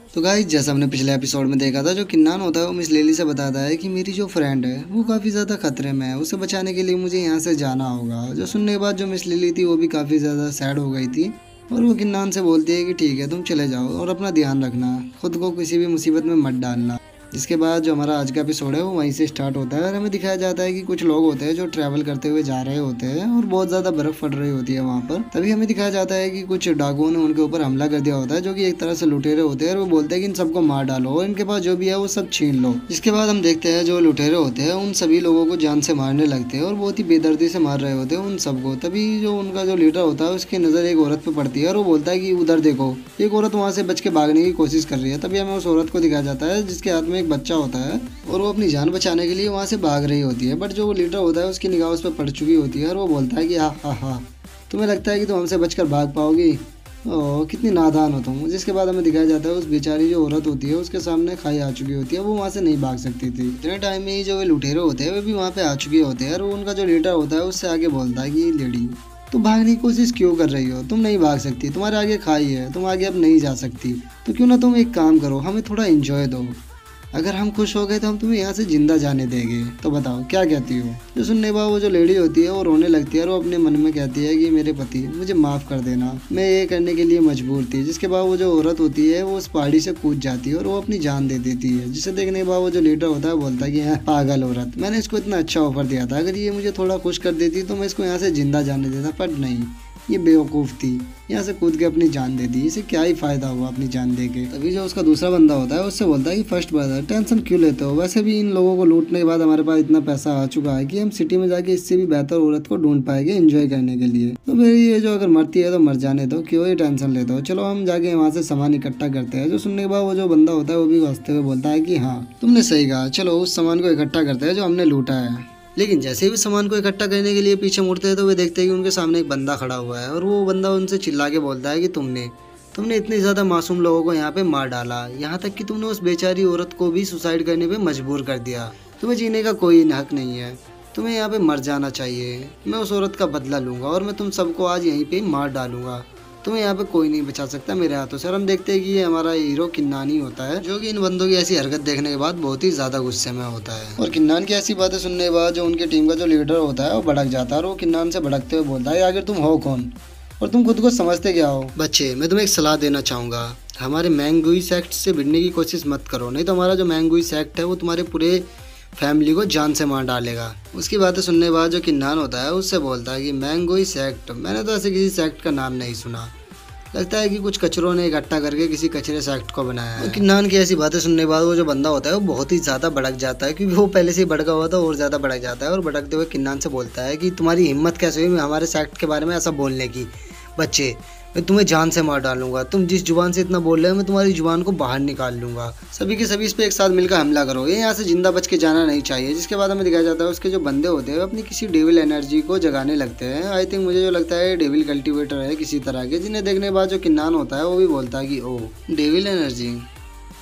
तो गाइस जैसा हमने पिछले एपिसोड में देखा था, जो किन्नान होता है वो मिस लिली से बताता है कि मेरी जो फ्रेंड है वो काफ़ी ज़्यादा खतरे में है, उसे बचाने के लिए मुझे यहाँ से जाना होगा। जो सुनने के बाद जो मिस लिली थी वो भी काफ़ी ज़्यादा सैड हो गई थी और वो किन्नान से बोलती है कि ठीक है तुम चले जाओ और अपना ध्यान रखना, खुद को किसी भी मुसीबत में मत डालना। जिसके बाद जो हमारा आज का एपिसोड है वो वहीं से स्टार्ट होता है और हमें दिखाया जाता है कि कुछ लोग होते हैं जो ट्रैवल करते हुए जा रहे होते हैं और बहुत ज़्यादा बर्फ़ पड़ रही होती है वहाँ पर। तभी हमें दिखाया जाता है कि कुछ डाकुओं ने उनके ऊपर हमला कर दिया होता है, जो कि एक तरह से लुटेरे होते हैं और वो बोलते हैं कि इन सबको मार डालो और इनके पास जो भी है वो सब छीन लो। जिसके बाद हम देखते हैं जो लुटेरे होते हैं उन सभी लोगों को जान से मारने लगते हैं और बहुत ही बेदर्दी से मार रहे होते हैं उन सबको। तभी जो उनका जो लीडर होता है उसकी नज़र एक औरत पे पड़ती है और वो बोलता है कि उधर देखो, एक औरत वहाँ से बच के भागने की कोशिश कर रही है। तभी हमें उस औरत को दिखाया जाता है जिसके हाथ में एक बच्चा होता है और वो अपनी जान बचाने के लिए वहाँ से भाग रही होती है, बट जो वो लीडर होता है उसकी निगाह उस पर पड़ चुकी होती है और वो बोलता है कि हाँ हाँ हाँ, तुम्हें लगता है कि तुम हमसे बचकर भाग पाओगी? ओह कितनी नादान हो तुम। जिसके बाद हमें दिखाया जाता है उस बेचारी जो औरत होती है उसके सामने खाई आ चुकी होती है, वो वहाँ से नहीं भाग सकती थी। इतने टाइम में ही जो वे लुटेरे होते हैं वे भी वहाँ पे आ चुके होते हैं और उनका जो लीडर होता है उससे आगे बोलता है कि लेडी तुम भागने की कोशिश क्यों कर रही हो, तुम नहीं भाग सकती, तुम्हारे आगे खाई है, तुम आगे अब नहीं जा सकती। तो क्यों ना तुम एक काम करो, हमें थोड़ा एंजॉय दो, अगर हम खुश हो गए तो हम तुम्हें यहाँ से जिंदा जाने देंगे। तो बताओ क्या कहती हो? जो सुनने के बाद वो जो लेडी होती है वो रोने लगती है और वो अपने मन में कहती है कि मेरे पति मुझे माफ़ कर देना, मैं ये करने के लिए मजबूर थी। जिसके बाद वो जो औरत होती है वो उस पहाड़ी से कूद जाती है और वो अपनी जान दे देती है। जिसे देखने के बाद वो जो लीडर होता है बोलता है कि हाँ पागल औरत, मैंने इसको इतना अच्छा ऑफर दिया था, अगर ये मुझे थोड़ा खुश कर देती तो मैं इसको यहाँ से जिंदा जाने देता, पर नहीं, ये बेवकूफ़ थी, यहाँ से कूद के अपनी जान दे दी, इसे क्या ही फ़ायदा हुआ अपनी जान दे के। तभी जो उसका दूसरा बंदा होता है उससे बोलता है कि फर्स्ट ब्रदर टेंशन क्यों लेते हो, वैसे भी इन लोगों को लूटने के बाद हमारे पास इतना पैसा आ चुका है कि हम सिटी में जाके इससे भी बेहतर औरत को ढूंढ पाएंगे एंजॉय करने के लिए। तो फिर ये जो अगर मरती है तो मर जाने दो, क्यों ही टेंशन लेते हो, चलो हम जाके वहाँ से सामान इकट्ठा करते हैं। जो सुनने के बाद वो जो बंदा होता है वो भी हंसते हुए बोलता है कि हाँ तुमने सही कहा, चलो उस सामान को इकट्ठा करते हैं जो हमने लूटा है। लेकिन जैसे ही वे सामान को इकट्ठा करने के लिए पीछे मुड़ते हैं तो वे देखते हैं कि उनके सामने एक बंदा खड़ा हुआ है और वो बंदा उनसे चिल्ला के बोलता है कि तुमने इतने ज़्यादा मासूम लोगों को यहाँ पे मार डाला, यहाँ तक कि तुमने उस बेचारी औरत को भी सुसाइड करने पे मजबूर कर दिया, तुम्हें जीने का कोई हक नहीं है, तुम्हें यहाँ पे मर जाना चाहिए। मैं उस औरत का बदला लूँगा और मैं तुम सबको आज यहीं पे मार डालूंगा, तुम्हें यहाँ पे कोई नहीं बचा सकता मेरे हाथों से। और हम देखते हैं कि ये हमारा हीरो किन्नान ही होता है, जो कि इन बंदों की ऐसी हरकत देखने के बाद बहुत ही ज़्यादा गुस्से में होता है। और किन्नान की ऐसी बातें सुनने के बाद जो उनकी टीम का जो लीडर होता है वो भड़क जाता है और वो किन्नान से भड़कते हुए बोलता है आखिर तुम हो कौन और तुम खुद को समझते क्या हो? बच्चे मैं तुम्हें एक सलाह देना चाहूँगा, हमारे मैंगुई सेक्ट से भिड़ने की कोशिश मत करो, नहीं तो हमारा जो मैंगुई सेक्ट है वो तुम्हारे पूरे फैमिली को जान से मार डालेगा। उसकी बातें सुनने के बाद जो किन्नान होता है उससे बोलता है कि मैंगुई सेक्ट, मैंने तो ऐसे किसी सेक्ट का नाम नहीं सुना, लगता है कि कुछ कचरों ने इकट्ठा करके किसी कचरे सेक्ट को बनाया है। किन्नान की ऐसी बातें सुनने के बाद वो जो बंदा होता है वो बहुत ही ज़्यादा भड़क जाता है, क्योंकि वो पहले से ही भड़का हुआ था और ज़्यादा भड़क जाता है और भड़कते हुए किन्नान से बोलता है कि तुम्हारी हिम्मत कैसे हुई हमारे सेक्ट के बारे में ऐसा बोलने की? बच्चे मैं तुम्हें जान से मार डालूंगा, तुम जिस जुबान से इतना बोल रहे हो मैं तुम्हारी जुबान को बाहर निकाल लूंगा, सभी के सभी इस पे एक साथ मिलकर हमला करो, ये यहाँ से जिंदा बच के जाना नहीं चाहिए। जिसके बाद हमें दिखाया जाता है उसके जो बंदे होते हैं अपनी किसी डेविल एनर्जी को जगाने लगते हैं। आई थिंक मुझे जो लगता है डेविल कल्टिवेटर है किसी तरह के, जिन्हें देखने के बाद जो किन्नान होता है वो भी बोलता है कि ओ डेविल एनर्जी,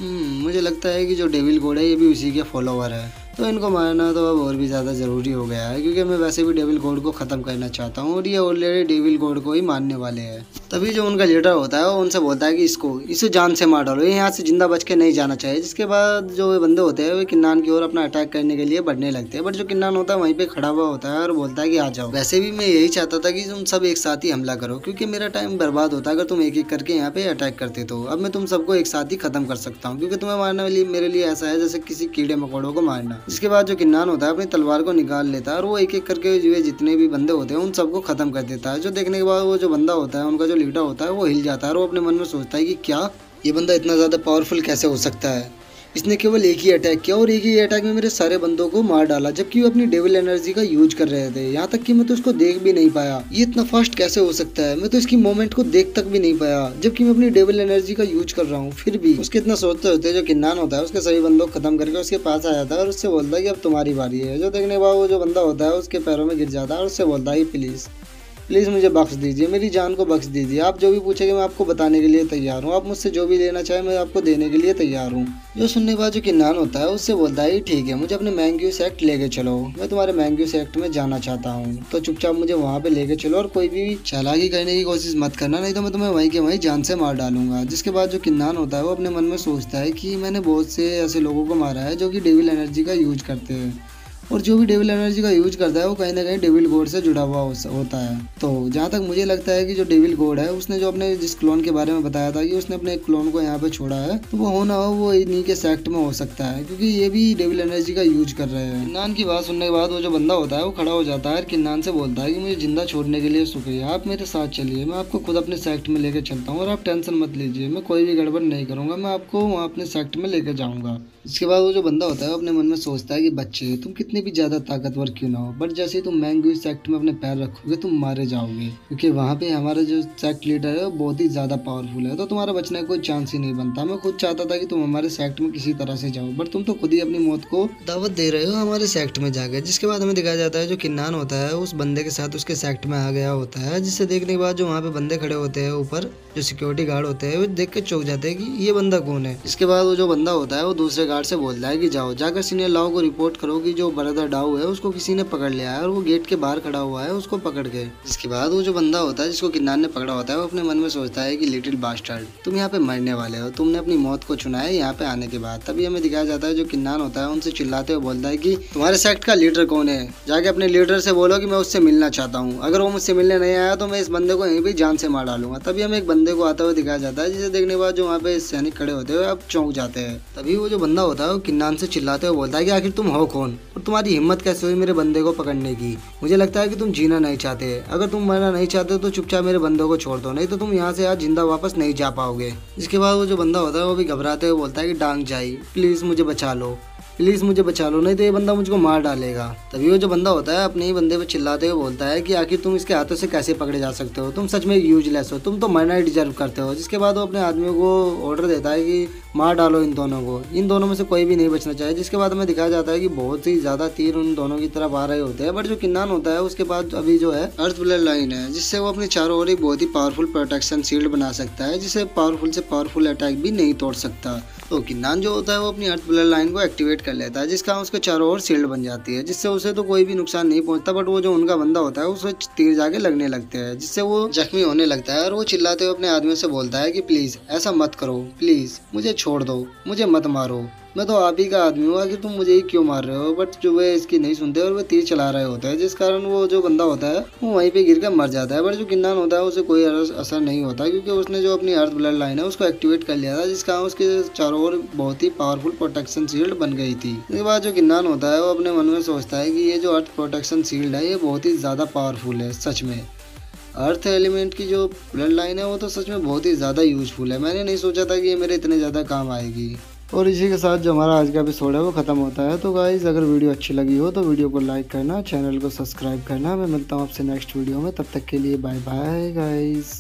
मुझे लगता है कि जो डेविल कोड है ये भी उसी के फॉलोवर है, तो इनको मारना तो अब और भी ज़्यादा ज़रूरी हो गया है, क्योंकि मैं वैसे भी डेविल कोड को ख़त्म करना चाहता हूँ और ये ऑलरेडी डेविल कोड को ही मारने वाले हैं। तभी जो उनका लीडर होता है वो उनसे बोलता है कि इसे जान से मार डालो, ये यहाँ से जिंदा बच के नहीं जाना चाहिए। जिसके बाद जो वे बंदे होते हैं वे किन्नान की ओर अपना अटैक करने के लिए बढ़ने लगते हैं, बट जो किन्नान होता है वहीं पे खड़ा हुआ होता है और बोलता है कि आ जाओ। वैसे भी मैं यही चाहता था कि तुम सब एक साथ ही हमला करो, क्योंकि मेरा टाइम बर्बाद होता अगर तुम एक एक करके यहाँ पे अटैक करते, तो अब मैं तुम सबको एक साथ ही खत्म कर सकता हूँ, क्योंकि तुम्हें मारना मेरे लिए ऐसा है जैसे किसी कीड़े मकोड़ों को मारना। जिसके बाद जो किन्नान होता है अपनी तलवार को निकाल लेता है और वो एक एक करके जो जितने भी बंदे होते हैं उन सबको खत्म कर देता है। जो देखने के बाद वो जो बंदा होता है उनका जो लीडर होता है वो हिल जाता है और वो अपने मन में सोचता है कि क्या ये बंदा इतना ज़्यादा पावरफुल कैसे हो सकता है, इसने केवल एक ही अटैक किया और एक ही अटैक में मेरे सारे बंदों को मार डाला, जबकि वो अपनी डेविल एनर्जी का यूज कर रहे थे, यहाँ तक कि मैं तो उसको देख भी नहीं पाया, ये इतना फास्ट कैसे हो सकता है, मैं तो इसकी मोमेंट को देख तक भी नहीं पाया जबकि मैं अपनी डेविल एनर्जी का यूज कर रहा हूँ। फिर भी उसके इतना सोचते होते जो किन्नान होता है उसके सभी बंदों को खत्म करके उसके पास आ जाता है और उससे बोलता है कि अब तुम्हारी बारी है। जो देखने के बाद वो जो बंदा होता है उसके पैरों में गिर जाता है और उससे बोलता है प्लीज प्लीज़ मुझे बख्श दीजिए, मेरी जान को बख्श दीजिए। आप जो भी पूछेंगे मैं आपको बताने के लिए तैयार हूँ। आप मुझसे जो भी लेना चाहें मैं आपको देने के लिए तैयार हूँ। जो सुनने के बाद जो किन्नान होता है उससे बोलता है ठीक है, मुझे अपने मैंग्यू सेक्ट लेके चलो, मैं तुम्हारे मैंग्यू सेक्ट में जाना चाहता हूँ, तो चुपचाप मुझे वहाँ पे लेके चलो और कोई भी चालाकी करने की कोशिश मत करना, नहीं तो मैं तुम्हें वहीं के वहीं जान से मार डालूंगा। जिसके बाद जो किन्नान होता है वो अपने मन में सोचता है कि मैंने बहुत से ऐसे लोगों को मारा है जो कि डेविल एनर्जी का यूज करते हैं, और जो भी डेविल एनर्जी का यूज करता है वो कहीं ना कहीं डेविल गॉड से जुड़ा हुआ होता है। तो जहाँ तक मुझे लगता है कि जो डेविल गॉड है उसने जो अपने जिस क्लोन के बारे में बताया था कि उसने अपने एक क्लोन को यहाँ पे छोड़ा है, तो वो हो ना हो वो इन्हीं के सेक्ट में हो सकता है, क्योंकि ये भी डेविल एनर्जी का यूज कर रहे हैं। किन्नान की बात सुनने के बाद वो जो बंदा होता है वो खड़ा हो जाता है और किन्नान से बोलता है कि मुझे जिंदा छोड़ने के लिए शुक्रिया, आप मेरे साथ चलिए, मैं आपको खुद अपने सेक्ट में लेकर चलता हूँ और आप टेंशन मत लीजिए, मैं कोई भी गड़बड़ नहीं करूँगा, मैं आपको वहाँ अपने सेक्ट में लेकर जाऊँगा। इसके बाद वो जो बंदा होता है वो अपने मन में सोचता है कि बच्चे तुम कितने भी ज्यादा ताकतवर क्यों ना हो, बट जैसे ही तुम मैंग्यू सेक्ट में अपने पैर रखोगे तुम मारे जाओगे, क्योंकि वहाँ पे हमारा जो सेक्ट लीडर है वो बहुत ही ज्यादा पावरफुल है, तो तुम्हारा बचने का कोई चांस ही नहीं बनता। मैं खुद चाहता था कि तुम हमारे सेक्ट में किसी तरह से जाओ, बट तुम तो खुद ही अपनी मौत को दावत दे रहे हो हमारे सेक्ट में जाके। जिसके बाद हमें दिखाया जाता है जो किन्नान होता है उस बंदे के साथ उसके सेक्ट में आ गया होता है, जिससे देखने के बाद जो वहाँ पे बंदे खड़े होते हैं ऊपर जो सिक्योरिटी गार्ड होते हैं वो देख के चौंक जाते हैं कि ये बंदा कौन है। इसके बाद वो जो बंदा होता है वो दूसरे गार्ड से बोलता है कि जाओ जाकर सीनियर लाओ को रिपोर्ट करो कि जो ब्रदर डाउ है उसको किसी ने पकड़ लिया है और वो गेट के बाहर खड़ा हुआ है, उसको पकड़ के। इसके बाद वो जो बंदा होता है जिसको किन्नान ने पकड़ा होता है वो अपने मन में सोचता है कि लिटिल बास्टर्ड तुम यहाँ पे मरने वाले हो, तुमने अपनी मौत को चुना है यहाँ पे आने के बाद। तभी हमें दिखाया जाता है जो किन्नान होता है उनसे चिल्लाते हुए बोलता है कि तुम्हारे सेक्ट का लीडर कौन है, जाके अपने लीडर से बोलो कि मैं उससे मिलना चाहता हूँ, अगर वो मुझसे मिलने नहीं आया तो मैं इस बंदे को यहीं पे जान से मार डालूंगा। तभी हमें एक बंदे को आता हुआ दिखाया जाता है जिसे देखने के बाद जो वहाँ पे सैनिक खड़े होते हैं अब चौंक जाते हैं। तभी वो जो बंदा होता है वो किन्नान से चिल्लाते हुए बोलता है कि आखिर तुम हो कौन और तुम्हारी हिम्मत कैसे हुई मेरे बंदे को पकड़ने की। मुझे लगता है कि तुम जीना नहीं चाहते, अगर तुम मरना नहीं चाहते तो चुपचाप मेरे बंदे को छोड़ दो, नहीं तो तुम यहाँ से आज जिंदा वापस नहीं जा पाओगे। इसके बाद वो जो बंदा होता है वो भी घबराते हुए बोलता है कि डांग जाई प्लीज मुझे बचा लो, प्लीज मुझे बचा लो, नहीं तो ये बंदा मुझको मार डालेगा। तभी वो जो बंदा होता है अपने ही बंदे पे चिल्लाते हुए बोलता है कि आखिर तुम इसके हाथों से कैसे पकड़े जा सकते हो, तुम सच में यूजलेस हो, तुम तो मरना ही डिजर्व करते हो। जिसके बाद वो अपने आदमियों को ऑर्डर देता है कि मार डालो इन दोनों को, इन दोनों में से कोई भी नहीं बचना चाहिए। जिसके बाद हमें दिखाया जाता है कि बहुत ही ज्यादा तीर उन दोनों की तरफ आ रहे होते हैं, बट जो किन्नान होता है उसके बाद अभी जो है अर्थ ब्लड लाइन है, जिससे वो अपने चारों ओर एक बहुत ही पावरफुल प्रोटेक्शन शील्ड बना सकता है, जिसे पावरफुल से पावरफुल अटैक भी नहीं तोड़ सकता। तो किन्नान जो होता है वो अपनी अर्थ ब्लड लाइन को एक्टिवेट कर लेता है, जिसका उसके चारों ओर शील्ड बन जाती है, जिससे उसे तो कोई भी नुकसान नहीं पहुंचता, बट वो जो उनका बंदा होता है उसे तीर जाके लगने लगते हैं, जिससे वो जख्मी होने लगता है और वो चिल्लाते हुए अपने आदमियों से बोलता है कि प्लीज ऐसा मत करो, प्लीज मुझे छोड़ दो, मुझे मत मारो, मैं तो आप ही का आदमी हूँ, आखिर तुम मुझे ही क्यों मार रहे हो। बट जो वे इसकी नहीं सुनते और वे तीर चला रहे होते हैं, जिस कारण वो जो बंदा होता है वो वहीं पे गिर कर मर जाता है। बट जो किन्नान होता है उसे कोई असर नहीं होता, क्योंकि उसने जो अपनी अर्थ ब्लड लाइन है उसको एक्टिवेट कर लिया था, जिस कारण उसके चारों ओर बहुत ही पावरफुल प्रोटेक्शन शील्ड बन गई थी। इसके बाद जो किन्नान होता है वो अपने मन में सोचता है कि ये जो अर्थ प्रोटेक्शन शील्ड है ये बहुत ही ज्यादा पावरफुल है। सच में अर्थ एलिमेंट की जो ब्लड लाइन है वो तो सच में बहुत ही ज़्यादा यूजफुल है, मैंने नहीं सोचा था कि ये मेरे इतने ज़्यादा काम आएगी। और इसी के साथ जो हमारा आज का एपिसोड है वो ख़त्म होता है। तो गाइस अगर वीडियो अच्छी लगी हो तो वीडियो को लाइक करना, चैनल को सब्सक्राइब करना। मैं मिलता हूँ आपसे नेक्स्ट वीडियो में, तब तक के लिए बाय बाय गाइस।